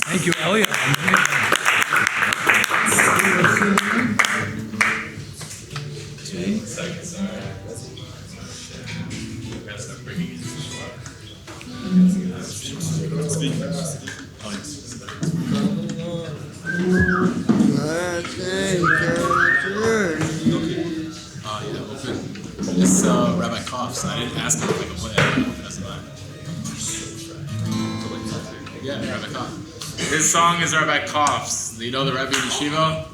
Thank you, Elliot. This Rabbi coughs. I didn't ask him if I could play it. I don't know if it doesn't matter. Yeah, Rabbi coughs. His song is Rabbi coughs. You know the Rabbi Yeshiva?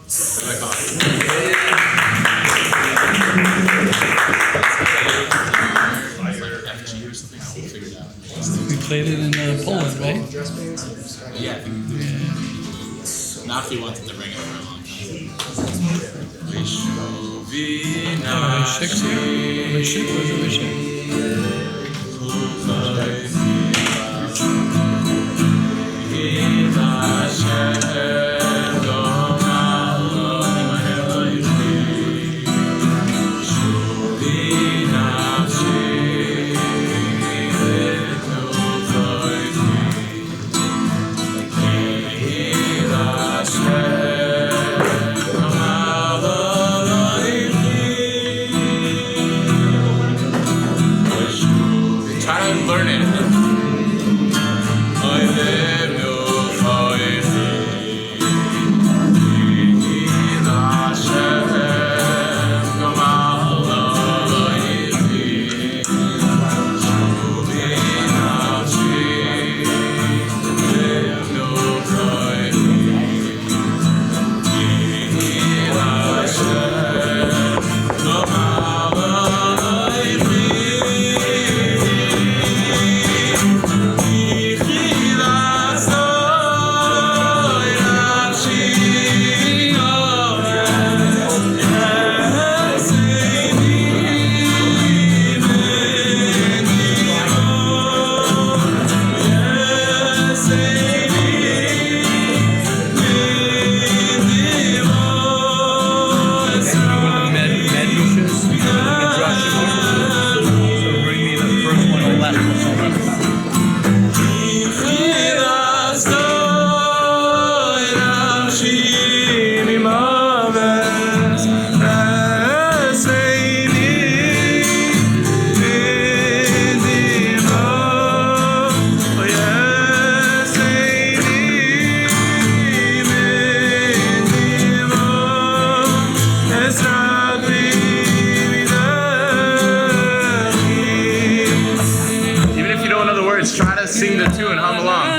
Rabbi coughs. FG or something. I won't figure it out. We played it in Poland, right? Yeah, I think we did. Nafi wanted to bring it for a long time. Try to sing the tune, hum along.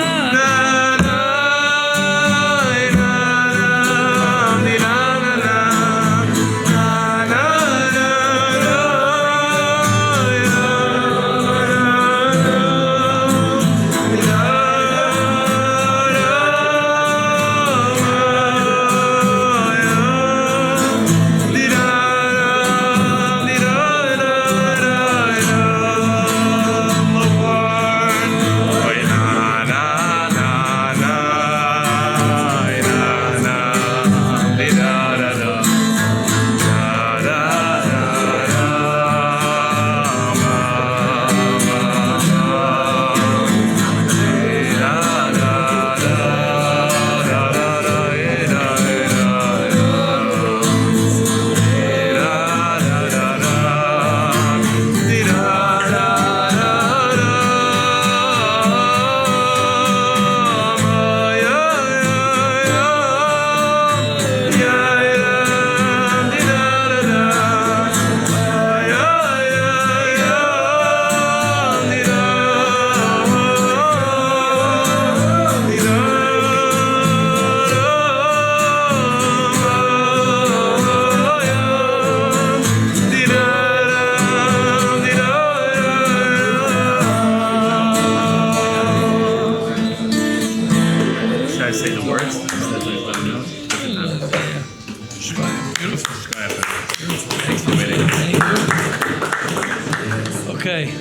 Okay,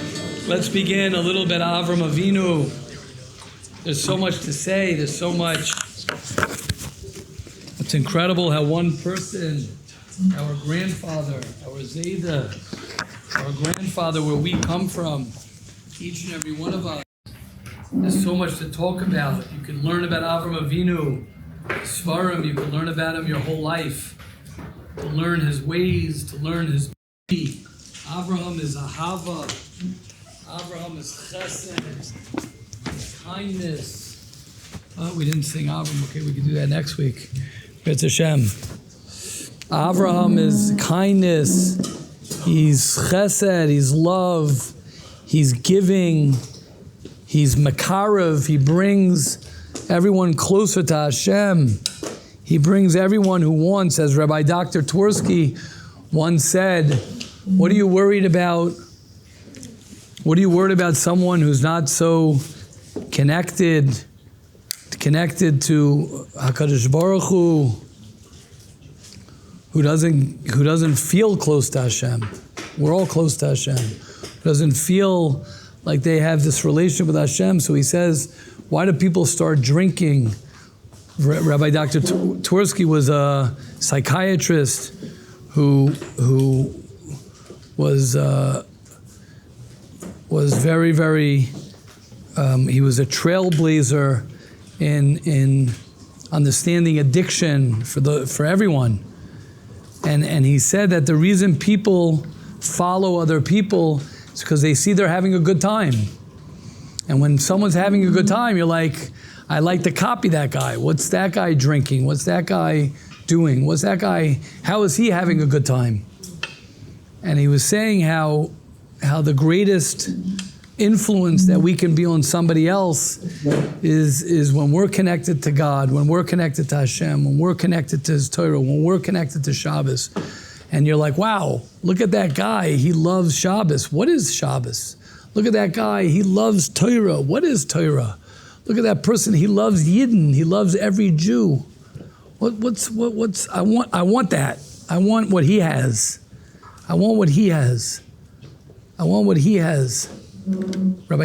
let's begin a little bit of Avraham Avinu. There's so much to say. There's so much. It's incredible how one person, our grandfather, our Zayda, our grandfather, where we come from, each and every one of us, There's so much to talk about. You can learn about Avraham Avinu, Svarim, you can learn about him your whole life. To learn his ways, to learn his beauty. Avraham is ahava. Avraham is chesed, kindness. Oh, we didn't sing Avraham. Okay, we can do that next week. It's Hashem. Avraham is kindness. He's chesed. He's love. He's giving. He's makarev. He brings everyone closer to Hashem. He brings everyone who wants, as Rabbi Dr. Twersky once said, what are you worried about? What are you worried about someone who's not so connected to HaKadosh Baruch Hu, who doesn't feel close to Hashem? We're all close to Hashem. Who doesn't feel like they have this relationship with Hashem? So he says, why do people start drinking? Rabbi Dr. Twersky was a psychiatrist who was very, very, he was a trailblazer in understanding addiction for everyone. And he said that the reason people follow other people is because they see they're having a good time. And when someone's having a good time, you're like, I like to copy that guy. What's that guy drinking? What's that guy doing? How is he having a good time? And he was saying how the greatest influence that we can be on somebody else is when we're connected to God, when we're connected to Hashem, when we're connected to His Torah, when we're connected to Shabbos. And you're like, wow, look at that guy. He loves Shabbos. What is Shabbos? Look at that guy. He loves Torah. What is Torah? Look at that person. He loves Yidden. He loves every Jew. I want that. I want what he has. I want what he has. Rabbi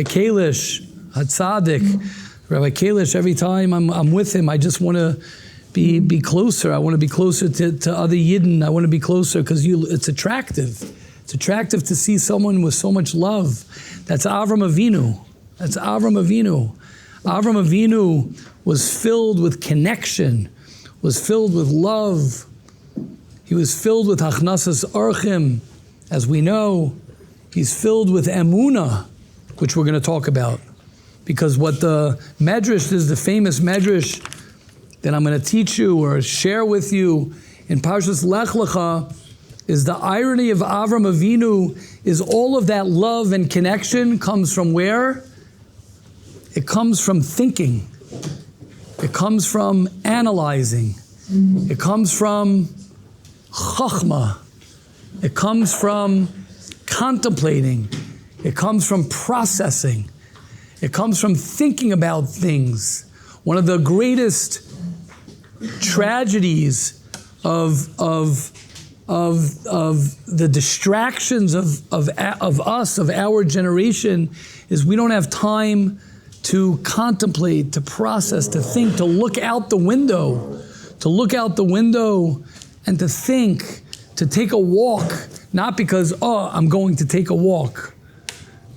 Kalish, Hatzadik, Rabbi Kalish, every time I'm with him, I just want to be closer. I want to be closer to other Yidden. I want to be closer because it's attractive. It's attractive to see someone with so much love. That's Avraham Avinu. Avraham Avinu was filled with connection, was filled with love. He was filled with Achnasas Orchim, as we know. He's filled with Emunah, which we're going to talk about. Because what the medrash is, the famous medrash that I'm going to teach you or share with you in Parshas Lech Lecha, is the irony of Avraham Avinu is all of that love and connection comes from where? It comes from thinking. It comes from analyzing. It comes from chachma. It comes from contemplating. It comes from processing. It comes from thinking about things. One of the greatest tragedies of the distractions of us, of our generation, is we don't have time to contemplate, to process, to think, to look out the window and to think, to take a walk, not because, I'm going to take a walk,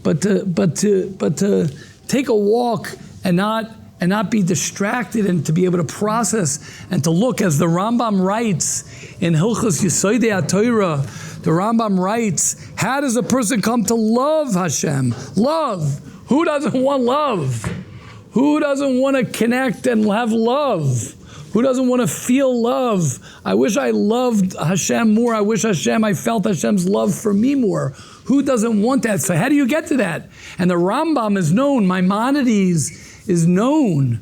but to take a walk and not be distracted, and to be able to process and to look, as the Rambam writes in Hilchos Yesodei HaTorah. The Rambam writes, how does a person come to love Hashem? Love. Who doesn't want love? Who doesn't want to connect and have love? Who doesn't want to feel love? I wish I loved Hashem more. I wish I felt Hashem's love for me more. Who doesn't want that? So how do you get to that? And the Rambam is known, Maimonides is known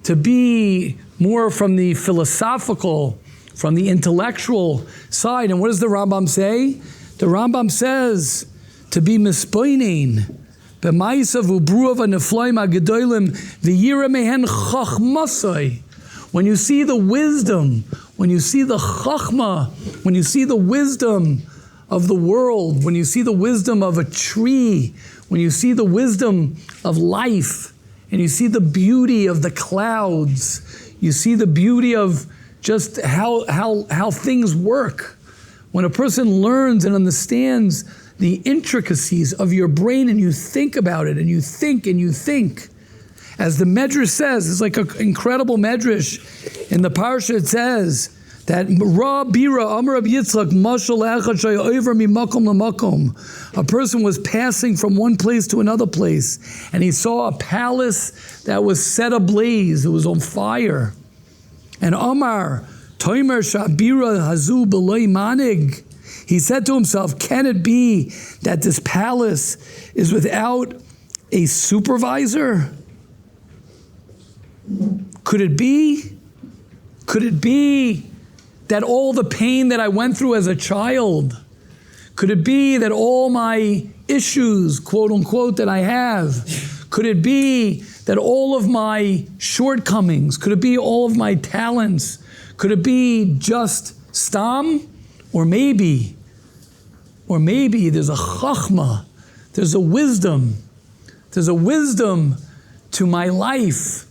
to be more from the philosophical, from the intellectual side. And what does the Rambam say? The Rambam says to be mispoinein. When you see the wisdom, when you see the chachma, when you see the wisdom of the world, when you see the wisdom of a tree, when you see the wisdom of life, and you see the beauty of the clouds, you see the beauty of just how things work. When a person learns and understands the intricacies of your brain, and you think about it, and you think, As the Medrash says, it's like an incredible Medrash. In the Parsha it says that Ra Bira Amar Rabbi Yitzchak Mashal Echad Shayover Mimakom Lamakom. A person was passing from one place to another place, and he saw a palace that was set ablaze. It was on fire. And Amar Toimer Shabira Hazu B'loi Manig. He said to himself, can it be that this palace is without a supervisor? Could it be? Could it be that all the pain that I went through as a child, could it be that all my issues, quote unquote, that I have, could it be that all of my shortcomings, could it be all of my talents, could it be just stam? Or maybe there's a chachma, there's a wisdom to my life.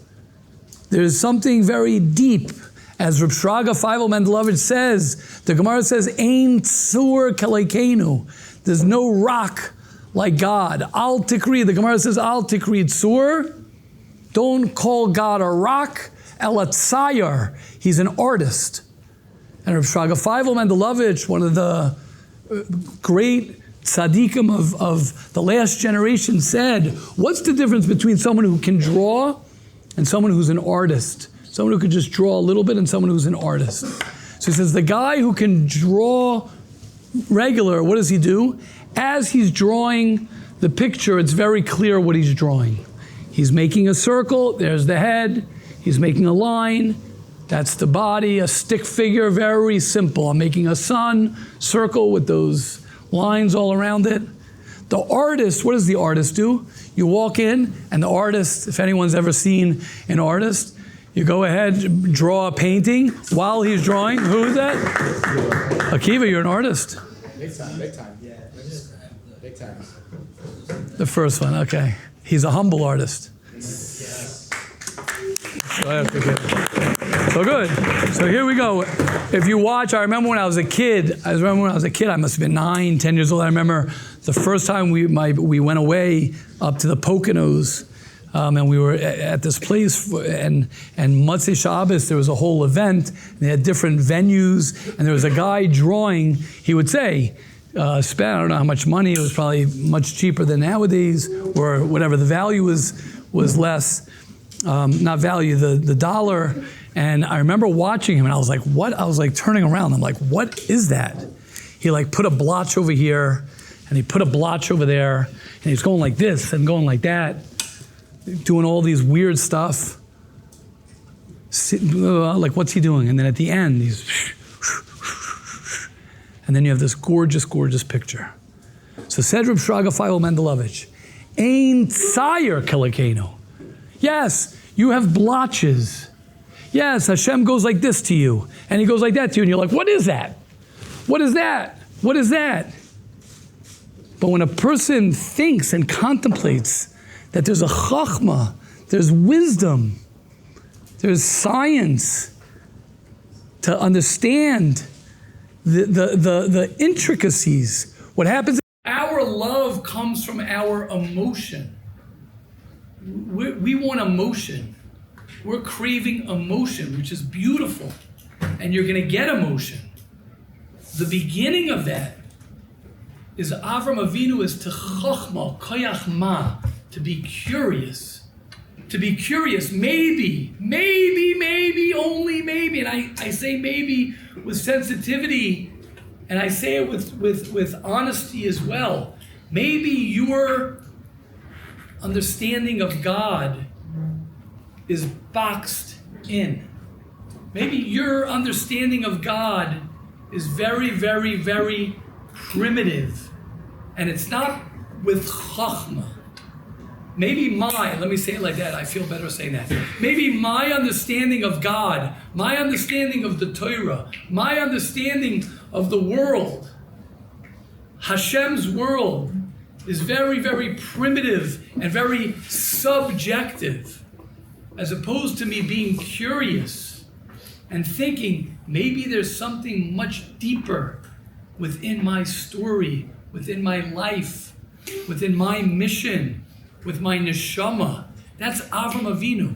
There's something very deep. As Reb Shraga Feivel Mendelovich says, the Gemara says, Ein tzur kelekeinu. There's no rock like God. Al tikri, the Gemara says, Al tikri tzur. Don't call God a rock. El atzayar. He's an artist. And Reb Shraga Feivel Mendelovich, one of the great tzaddikim of the last generation, said, what's the difference between someone who can draw and someone who's an artist? Someone who could just draw a little bit and someone who's an artist. So he says, the guy who can draw regular, what does he do? As he's drawing the picture, it's very clear what he's drawing. He's making a circle, there's the head, he's making a line, that's the body, a stick figure, very simple. I'm making a sun, circle with those lines all around it. The artist, what does the artist do? You walk in, and the artist, if anyone's ever seen an artist, you go ahead, draw a painting while he's drawing. Who is that? Akiva, you're an artist. Big time. Yeah, big time. The first one, okay. He's a humble artist. So good. So here we go. If you watch, I remember when I was a kid, I must have been 9, 10 years old. I remember the first time we went away up to the Poconos, and we were at this place, and Motzei Shabbos, there was a whole event, and they had different venues, and there was a guy drawing. He would say, spend, I don't know how much money, it was probably much cheaper than nowadays, or whatever, the value was less, not value, the dollar. And I remember watching him, and I was like, what? I was like turning around, I'm like, what is that? He like put a blotch over here, and he put a blotch over there, and he's going like this, and going like that, doing all these weird stuff. Like, what's he doing? And then at the end, he's... And then you have this gorgeous, gorgeous picture. So said Reb Shraga Feivel Mendelovich, Ein tzayar kelekenu. Yes, you have blotches. Yes, Hashem goes like this to you, and he goes like that to you, and you're like, what is that? What is that? What is that? But when a person thinks and contemplates that there's a chachma, there's wisdom, there's science to understand the intricacies. What happens, our love comes from our emotion. We want emotion. We're craving emotion, which is beautiful. And you're going to get emotion. The beginning of that is Avraham Avinu is to chachma, koyach ma, to be curious. To be curious, maybe, only maybe. And I say maybe with sensitivity, and I say it with honesty as well. Maybe your understanding of God is boxed in. Maybe your understanding of God is very, very, very primitive. And it's not with chachma. Maybe let me say it like that, I feel better saying that. Maybe my understanding of God, my understanding of the Torah, my understanding of the world, Hashem's world, is very, very primitive and very subjective, as opposed to me being curious and thinking maybe there's something much deeper within my story, within my life, within my mission, with my neshama. That's Avraham Avinu.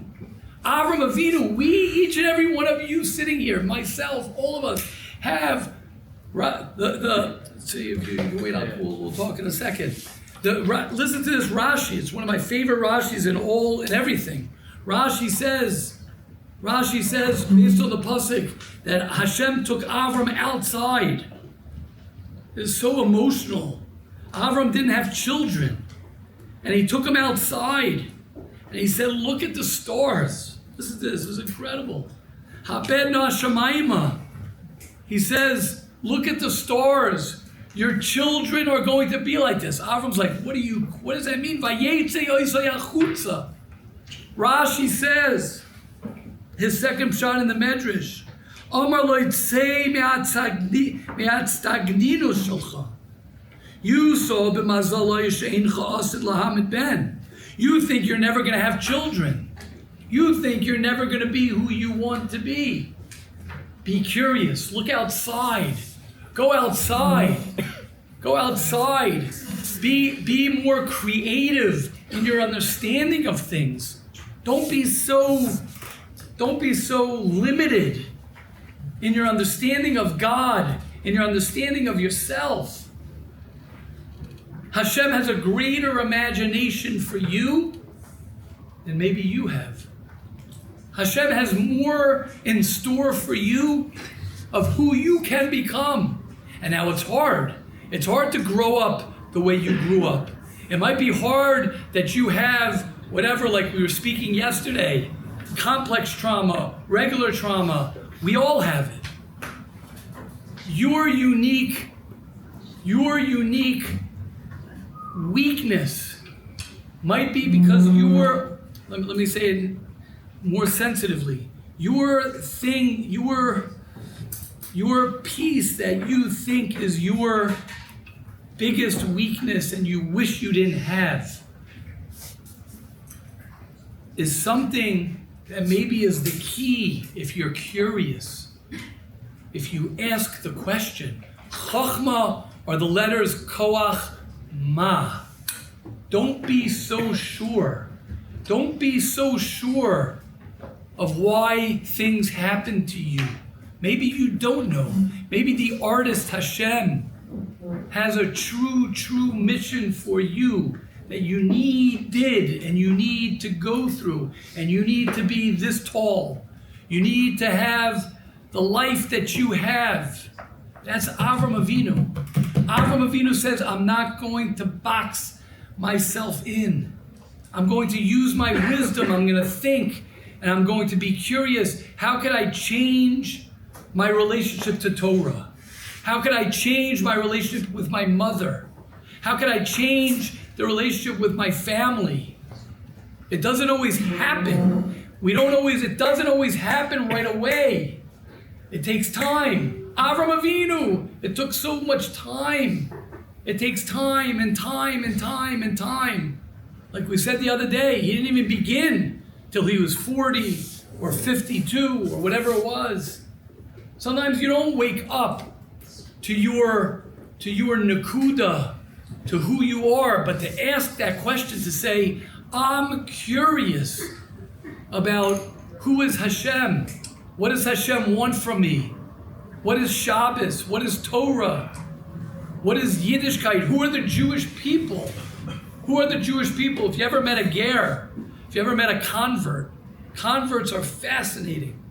Avraham Avinu, we, each and every one of you sitting here, myself, all of us, have see if you can wait up, we'll talk in a second. Listen to this Rashi. It's one of my favorite Rashis in everything. Rashi says, based on the pasuk, that Hashem took Avram outside. It's so emotional. Avram didn't have children, and he took him outside, and he said, "Look at the stars." Listen to this. This is incredible. Habed na shamayma. He says, "Look at the stars. Your children are going to be like this." Avram's like, what does that mean? Vayetze yosei achutza. Rashi says, his second pshat in the Medrash, Amar lo yitzei me'atztagninu shelcha. You saw b'mazalo she'eincha asid lahamid ben. You think you're never going to have children. You think you're never going to be who you want to be. Be curious. Look outside. Go outside. Go outside. Be more creative in your understanding of things. Don't be so limited in your understanding of God, in your understanding of yourself. Hashem has a greater imagination for you than maybe you have. Hashem has more in store for you of who you can become. And now it's hard. It's hard to grow up the way you grew up. It might be hard that you have whatever, like we were speaking yesterday, complex trauma, regular trauma. We all have it. Your unique weakness might be because let me say it more sensitively, your piece that you think is your biggest weakness and you wish you didn't have is something that maybe is the key if you're curious. If you ask the question, Chachma are the letters Koach Ma. Don't be so sure. Don't be so sure of why things happen to you. Maybe you don't know. Maybe the artist Hashem has a true mission for you that you need to go through, and you need to be this tall. You need to have the life that you have. That's Avraham Avinu. Avraham Avinu says, I'm not going to box myself in. I'm going to use my wisdom. I'm going to think, and I'm going to be curious. How could I change my relationship to Torah? How could I change my relationship with my mother? How could I change the relationship with my family? It doesn't always happen. It doesn't always happen right away. It takes time. Avraham Avinu, it took so much time. It takes time and time and time and time. Like we said the other day, he didn't even begin till he was 40 or 52 or whatever it was. Sometimes you don't wake up to your nakuda, to who you are, but to ask that question, to say, I'm curious about who is Hashem. What does Hashem want from me? What is Shabbos? What is Torah? What is Yiddishkeit? Who are the Jewish people? Who are the Jewish people? If you ever met a ger, if you ever met a convert, converts are fascinating.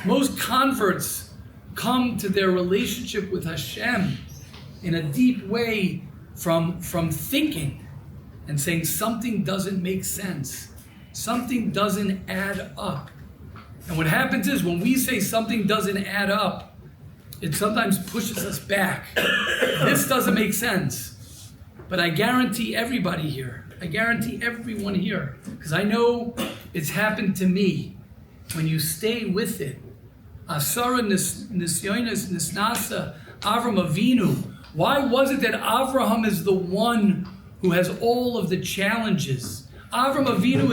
Most converts come to their relationship with Hashem in a deep way from thinking and saying something doesn't make sense. Something doesn't add up. And what happens is when we say something doesn't add up, it sometimes pushes us back. This doesn't make sense. But I guarantee everybody here, I guarantee everyone here, because I know it's happened to me. When you stay with it, Asara Nisyonis Nisnasa Avraham Avinu. Why was it that Avraham is the one who has all of the challenges? Avraham Avinu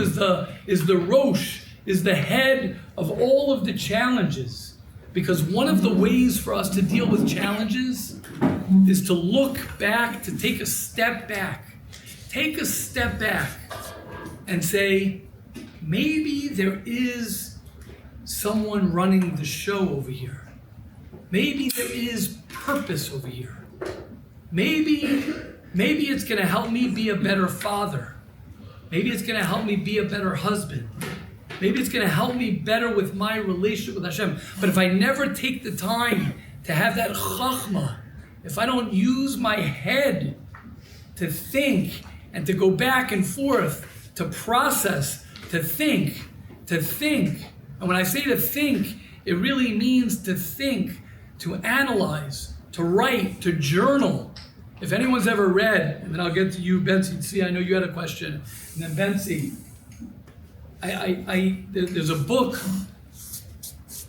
is the Rosh, is the head of all of the challenges. Because one of the ways for us to deal with challenges is to look back, to take a step back. Take a step back and say, maybe there is someone running the show over here. Maybe there is purpose over here. Maybe it's going to help me be a better father. Maybe it's going to help me be a better husband. Maybe it's going to help me better with my relationship with Hashem. But if I never take the time to have that chachma, if I don't use my head to think and to go back and forth, to process, to think, and when I say to think, it really means to think, to analyze, to write, to journal. If anyone's ever read, and then I'll get to you, Betsy. See, I know you had a question. And then Betsy, there's a book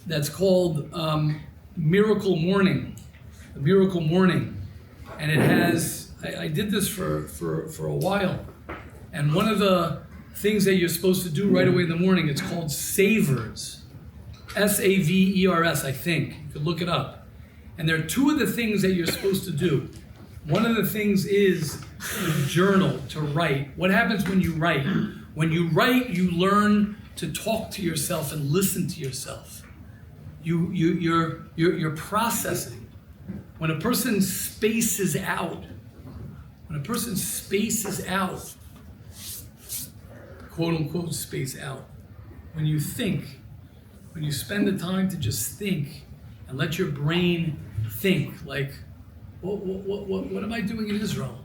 that's called Miracle Morning, The Miracle Morning. And it has, I did this for a while. And one of the things that you're supposed to do right away in the morning, it's called savers. S-A-V-E-R-S, I think. You could look it up. And there are two of the things that you're supposed to do. One of the things is to journal, to write. What happens when you write? When you write, you learn to talk to yourself and listen to yourself. You're processing. When a person spaces out, quote unquote space out, when you think, when you spend the time to just think and let your brain think, like, what am I doing in Israel?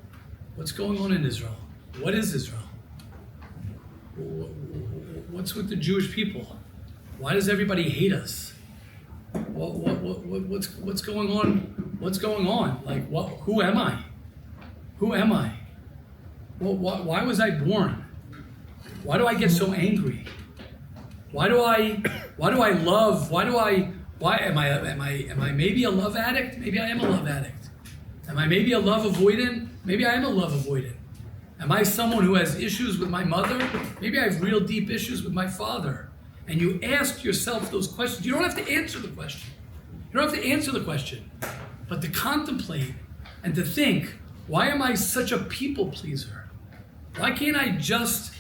What's going on in Israel? What is Israel? What's with the Jewish people? Why does everybody hate us? What's going on? What's going on? Like, who am I? Who am I? Why was I born? Why do I get so angry? Why do I love? Why am I maybe a love addict? Maybe I am a love addict. Am I maybe a love avoidant? Maybe I am a love avoidant. Am I someone who has issues with my mother? Maybe I have real deep issues with my father. And you ask yourself those questions. You don't have to answer the question. But to contemplate and to think, why am I such a people pleaser? Why can't I just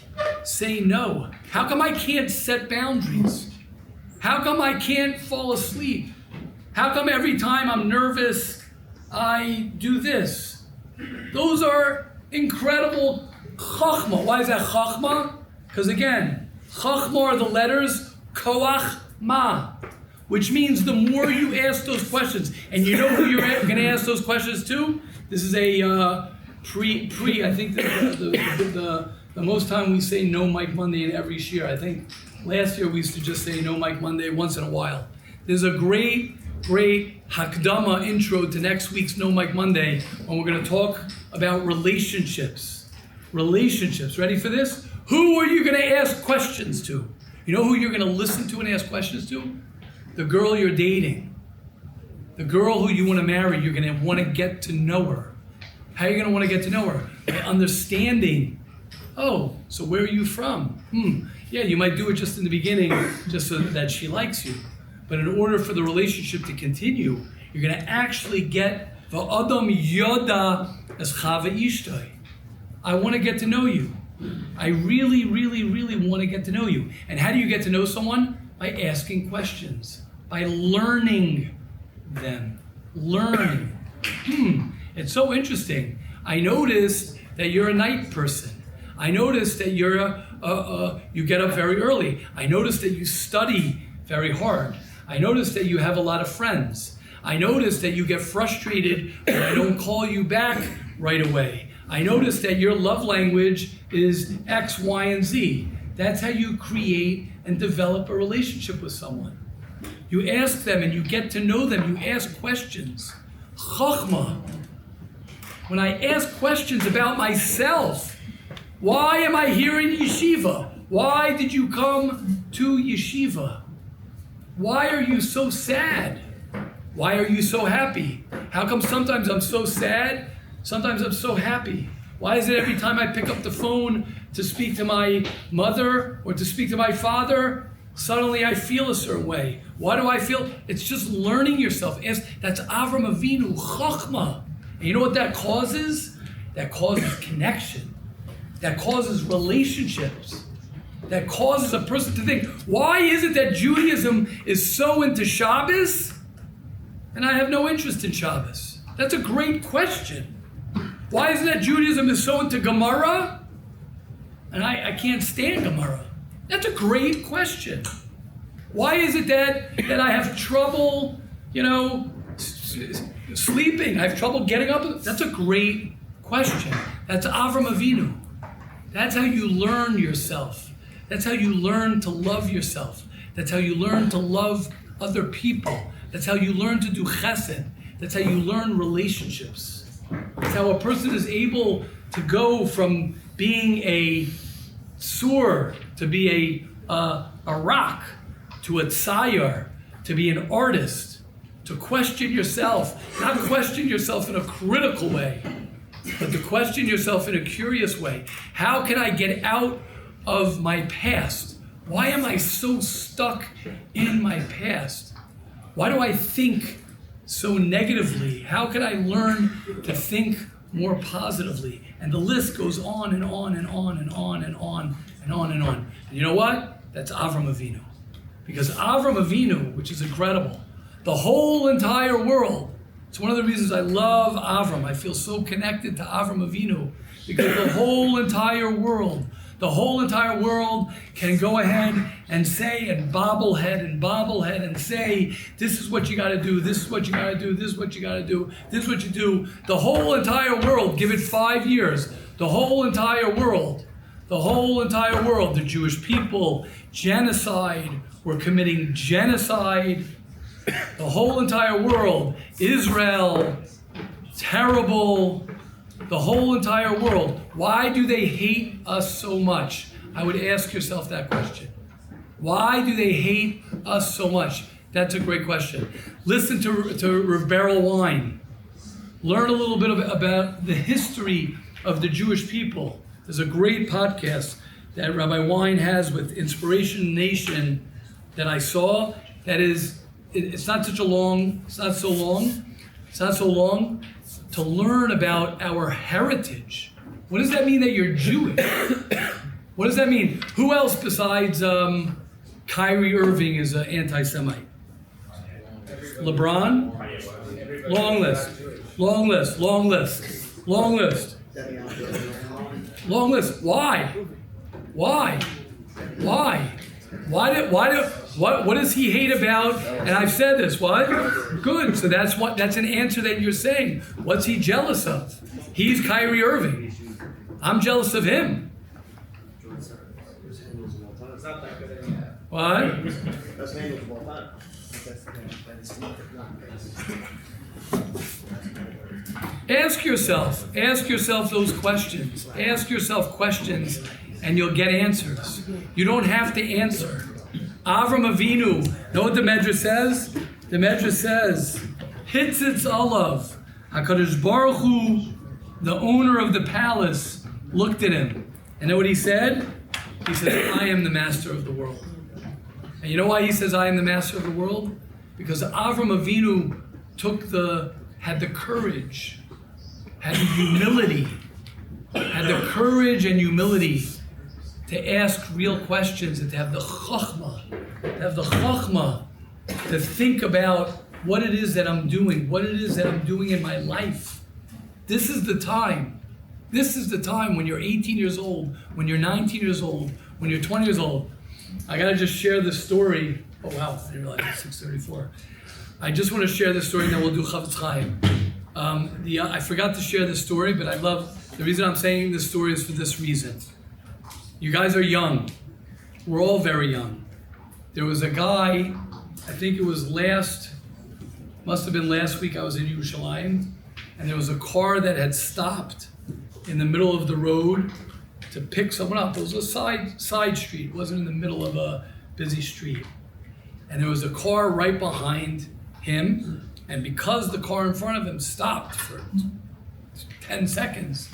say no? How come I can't set boundaries? How come I can't fall asleep? How come every time I'm nervous, I do this? Those are incredible chachma. Why is that chachma? Because again, chachma are the letters koach ma, which means the more you ask those questions, and you know who you're going to ask those questions to? This is a I think the most time we say no Mike Monday in every shiur. I think last year we used to just say no Mike Monday once in a while. There's a great hakdama intro to next week's No Mike Monday when we're going to talk about relationships. Relationships. Ready for this? Who are you going to ask questions to? You know who you're going to listen to and ask questions to? The girl you're dating. The girl who you want to marry. You're going to want to get to know her. How are you going to want to get to know her? By understanding. Oh, so where are you from? Yeah, you might do it just in the beginning, just so that she likes you. But in order for the relationship to continue, you're going to actually get v'adam yoda as chava ishtay. I want to get to know you. I really, really, really want to get to know you. And how do you get to know someone? By asking questions, by learning them. Learning. It's so interesting. I noticed that you're a night person. I noticed that you get up very early. I noticed that you study very hard. I noticed that you have a lot of friends. I noticed that you get frustrated when I don't call you back right away. I noticed that your love language is X, Y, and Z. That's how you create and develop a relationship with someone. You ask them and you get to know them. You ask questions. Chachma. When I ask questions about myself, why am I here in yeshiva? Why did you come to yeshiva? Why are you so sad? Why are you so happy? How come sometimes I'm so sad? Sometimes I'm so happy. Why is it every time I pick up the phone to speak to my mother or to speak to my father, suddenly I feel a certain way? Why do I feel? It's just learning yourself. That's Avraham Avinu, chachma. And you know what that causes? That causes connection. That causes relationships. that causes a person to think, why is it that Judaism is so into Shabbos and I have no interest in Shabbos? That's a great question. Why is it that Judaism is so into Gemara and I can't stand Gemara? That's a great question. Why is it that I have trouble, sleeping? I have trouble getting up? That's a great question. That's Avraham Avinu. That's how you learn yourself. That's how you learn to love yourself. That's how you learn to love other people. That's how you learn to do chesed. That's how you learn relationships. That's how a person is able to go from being a sur, to be a rock, to a tzayar, to be an artist, to question yourself. Not question yourself in a critical way, but to question yourself in a curious way. How can I get out of my past? Why am I so stuck in my past? Why do I think so negatively? How can I learn to think more positively? And the list goes on and on and on and on and on and on and on. And you know what? That's Avraham Avinu. Because Avraham Avinu, which is incredible, the whole entire world, it's one of the reasons I love Avram. I feel so connected to Avraham Avinu, because the whole entire world can go ahead and say and bobblehead and say, this is what you got to do, this is what you got to do, this is what you got to do, this is what you do. The whole entire world, give it 5 years, the whole entire world, the Jewish people, genocide, we're committing genocide. The whole entire world, Israel, terrible, the whole entire world. Why do they hate us so much? I would ask yourself that question. Why do they hate us so much? That's a great question. Listen to Rav Beryl Wine. Learn a little bit about the history of the Jewish people. There's a great podcast that Rabbi Wine has with Inspiration Nation that I saw. That is, it's not so long to learn about our heritage. What does that mean that you're Jewish? What does that mean? Who else besides Kyrie Irving is an anti-Semite? LeBron? Long list. What does he hate about? And I've said this, what? Good, so that's an answer that you're saying. What's he jealous of? He's Kyrie Irving. I'm jealous of him. What? Ask yourself those questions. Ask yourself questions and you'll get answers. You don't have to answer. Avraham Avinu, know what the Medrash says? The Medrash says, Hitzitz Olav, HaKadosh Baruch Hu, the owner of the palace, looked at him. And know what he said? He said, I am the master of the world. And you know why he says, I am the master of the world? Because Avraham Avinu had the courage, had the humility, had the courage and humility to ask real questions and to have the chachma, to think about what it is that I'm doing, in my life. This is the time. This is the time when you're 18 years old, when you're 19 years old, when you're 20 years old. I gotta just share this story. Oh wow, I didn't realize it's 6:34. I just want to share this story and then we'll do Chavetz Chaim. I forgot to share this story, but the reason I'm saying this story is for this reason. You guys are young. We're all very young. There was a guy, I think it was must have been last week I was in Yerushalayim, and there was a car that had stopped in the middle of the road to pick someone up. It was a side street. It wasn't in the middle of a busy street. And there was a car right behind him, and because the car in front of him stopped for 10 seconds,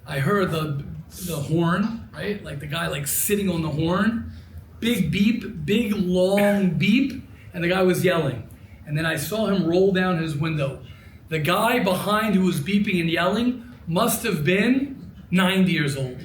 I heard the horn, right? Like the guy sitting on the horn, big beep, big long beep, and the guy was yelling. And then I saw him roll down his window. The guy behind who was beeping and yelling must have been 90 years old.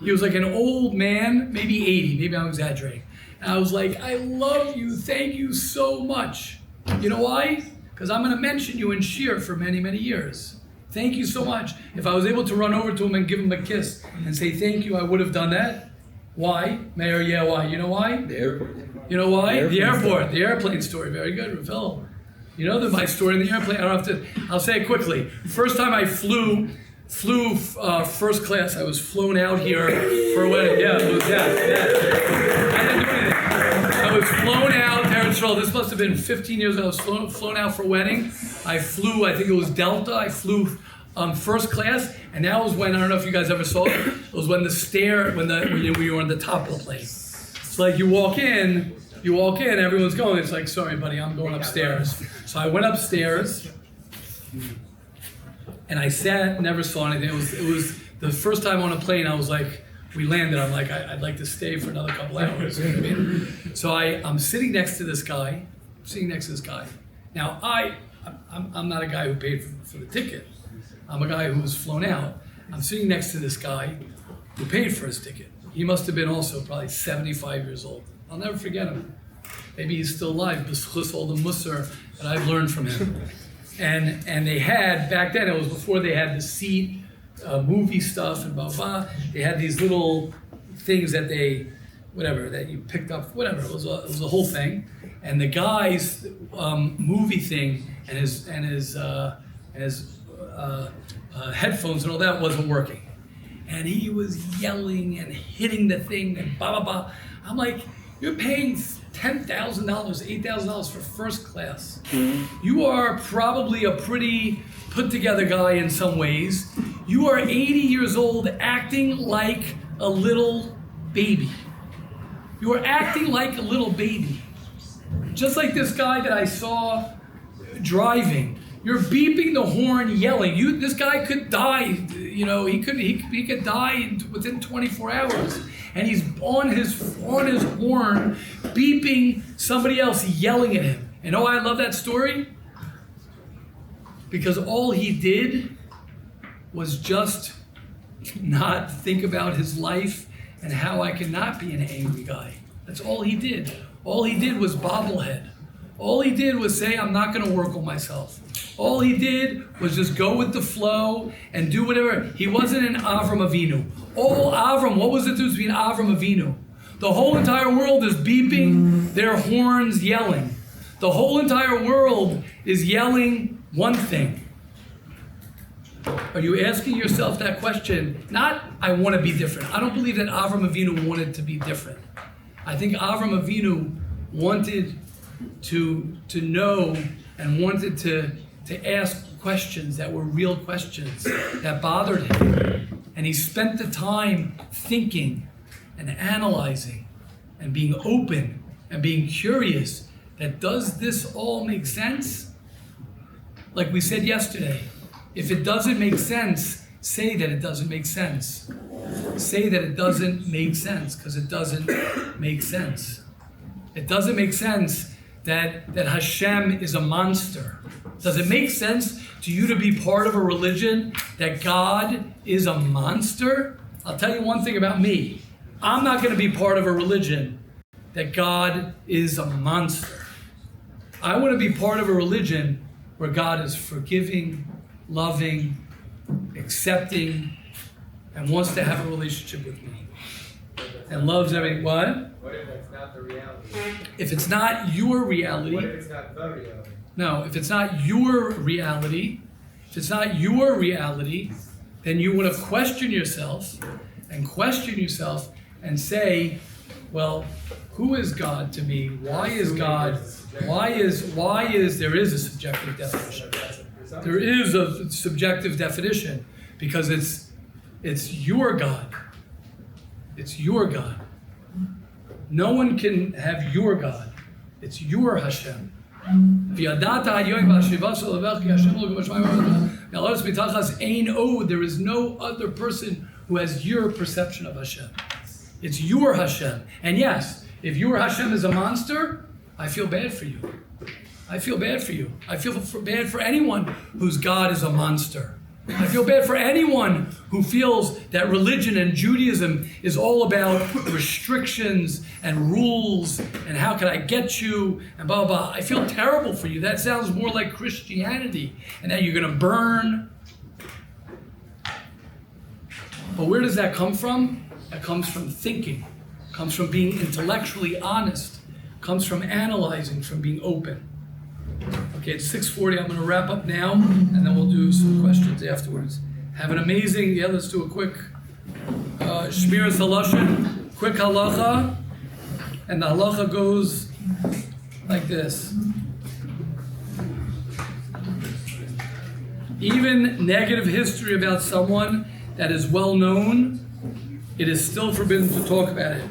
He was like an old man, maybe 80, maybe I'm exaggerating. And I was like, I love you, thank you so much. You know why? Because I'm going to mention you in shiur for many, many years. Thank you so much. If I was able to run over to him and give him a kiss and say thank you, I would have done that. Why? Mayor, yeah, why? You know why? The airport. You know why? The airport, the airplane story. Very good, Rafael. You know my story in the airplane. I don't have to, I'll say it quickly. First time I flew first class. I was flown out here for a wedding. Yeah, it was, yeah. I didn't do anything. I was flown out, Eretz Yisrael. This must have been 15 years ago. I was flown out for a wedding. I flew, I think it was Delta. I flew first class, and that was when, I don't know if you guys ever saw it, it was when when you were on the top of the plane. It's like you walk in, everyone's going, it's like, sorry buddy, I'm going upstairs. So I went upstairs, and I sat, never saw anything. It was the first time on a plane, I was like, we landed, I'm like, I'd like to stay for another couple hours. You know what I mean? So I'm sitting next to this guy, Now I'm not a guy who paid for the ticket. I'm a guy who was flown out. I'm sitting next to this guy who paid for his ticket. He must have been also probably 75 years old. I'll never forget him. Maybe he's still alive, b'schus all the musar that I've learned from him. And they had, back then, it was before they had the seat, movie stuff and blah, blah. They had these little things that that you picked up, whatever. It was a whole thing. And the guy's movie thing and his headphones and all that wasn't working. And he was yelling and hitting the thing and blah, blah, blah. I'm like, you're paying $10,000, $8,000 for first class. You are probably a pretty put together guy in some ways. You are 80 years old acting like a little baby. You are acting like a little baby. Just like this guy that I saw driving. You're beeping the horn, yelling. This guy could die. You know, he could die within 24 hours. And he's on his horn, beeping somebody else, yelling at him. You know why I love that story? Because all he did was just not think about his life and how I cannot be an angry guy. That's all he did. All he did was bobblehead. All he did was say, I'm not going to work on myself. All he did was just go with the flow and do whatever. He wasn't an Avraham Avinu. What was the difference between Avraham Avinu? The whole entire world is beeping their horns, yelling. The whole entire world is yelling one thing. Are you asking yourself that question? Not, I want to be different. I don't believe that Avraham Avinu wanted to be different. I think Avraham Avinu wanted to know and wanted to ask questions that were real questions that bothered him. And he spent the time thinking and analyzing and being open and being curious that does this all make sense? Like we said yesterday, if it doesn't make sense, say that it doesn't make sense. Say that it doesn't make sense, because it doesn't make sense. It doesn't make sense that Hashem is a monster. Does it make sense to you to be part of a religion that God is a monster? I'll tell you one thing about me. I'm not going to be part of a religion that God is a monster. I want to be part of a religion where God is forgiving, loving, accepting, and wants to have a relationship with me. And loves everything. What? What if that's not the reality? If it's not your reality. What if it's not the reality? No, if it's not your reality, then you want to question yourself and say, well, who is God to me? Why is God? Why is there is a subjective definition? There is a subjective definition because it's your God. It's your God. No one can have your God. It's your Hashem. There is no other person who has your perception of Hashem. It's your Hashem. And yes, if your Hashem is a monster, I feel bad for you. I feel bad for you. I feel bad for anyone whose God is a monster. I feel bad for anyone who feels that religion and Judaism is all about restrictions and rules and how can I get you and blah, blah, blah. I feel terrible for you. That sounds more like Christianity and that you're going to burn. But where does that come from? That comes from thinking, comes from being intellectually honest, comes from analyzing, from being open. Okay, it's 6:40. I'm going to wrap up now, and then we'll do some questions afterwards. Have an amazing, let's do a quick Shmiras Halashon, quick halacha, and the halacha goes like this. Even negative history about someone that is well known, it is still forbidden to talk about it.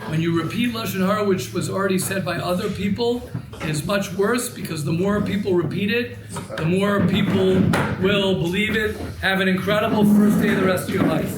When you repeat Lashon Hara, which was already said by other people, it is much worse because the more people repeat it, the more people will believe it. Have an incredible first day of the rest of your life.